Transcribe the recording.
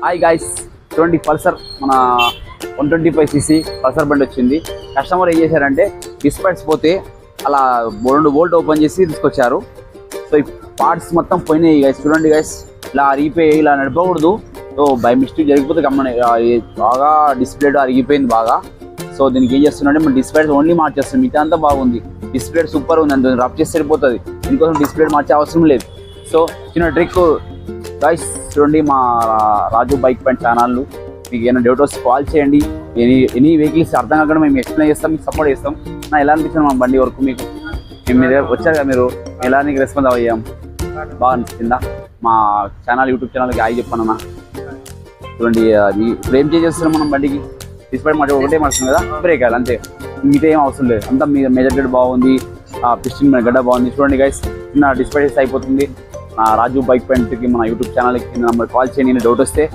Hi guys, చూడండి Pulsar మన 125cc Pulsar బండి వచ్చింది. కస్టమర్ ఏం చేశారంటే డిస్పాట్స్ పోతే అలా 2 బోల్ట్ ఓపెన్ చేసి తీసుకొచ్చారు. సో ఈ పార్ట్స్ మొత్తం పోయినాయి గైస్. చూడండి గైస్, ఇలా అరిగిపోయి ఇలా నడపకూడదు. సో బై మిస్టేక్ జరిగిపోతే బాగా డిస్ప్లే అరిగిపోయింది బాగా. సో దీనికి ఏం చేస్తున్నారంటే మన డిస్ప్లే ఓన్లీ మార్చేస్తాం, మిగతా అంతా బాగుంది. డిస్ప్లే సూపర్ ఉంది, అందులో రబ్ చేసి సరిపోతుంది. దీనికోసం డిస్ప్లే మార్చే అవసరం లేదు. సో చిన్న ట్రిక్ గైస్, చూడండి మా రాజు బైక్ పాయింట్ ఛానల్, మీకు ఏమైనా డౌట్ వస్తే కాల్ చేయండి. ఎనీ వెహికల్స్ అర్థం కాకుండా మేము ఎక్స్ప్లెయిన్ చేస్తాం, మీకు సపోర్ట్ చేస్తాం. నా ఎలా అనిపించింది మా బండి వరకు మీకు? మేము మీ దగ్గర వచ్చారు కదా, మీరు ఎలా నీకు రెస్పాన్స్ అయ్యాం? బాగా అనిపించిందా? మా ఛానల్ యూట్యూబ్ ఛానల్కి హాయ్ చెప్పానన్నా. చూడండి అది ఇప్పుడు ఏం చేస్తున్నాం మనం బండికి, డిస్ప్లే మాట ఒకటే మార్చుతుంది కదా, బ్రేక్ అది అంతే, మిగతా ఏం అవసరం లేదు. అంతా మీ మెజర్మెంట్ బాగుంది, పిస్టిన్ గడ్డ బాగుంది. చూడండి గైస్, చిన్న డిస్ప్లే అయిపోతుంది. రాజు బైక్ పాయింట్కి మన యూట్యూబ్ ఛానల్కి కింద నెంబర్ కాల్ చేయండి డౌట్ వస్తే.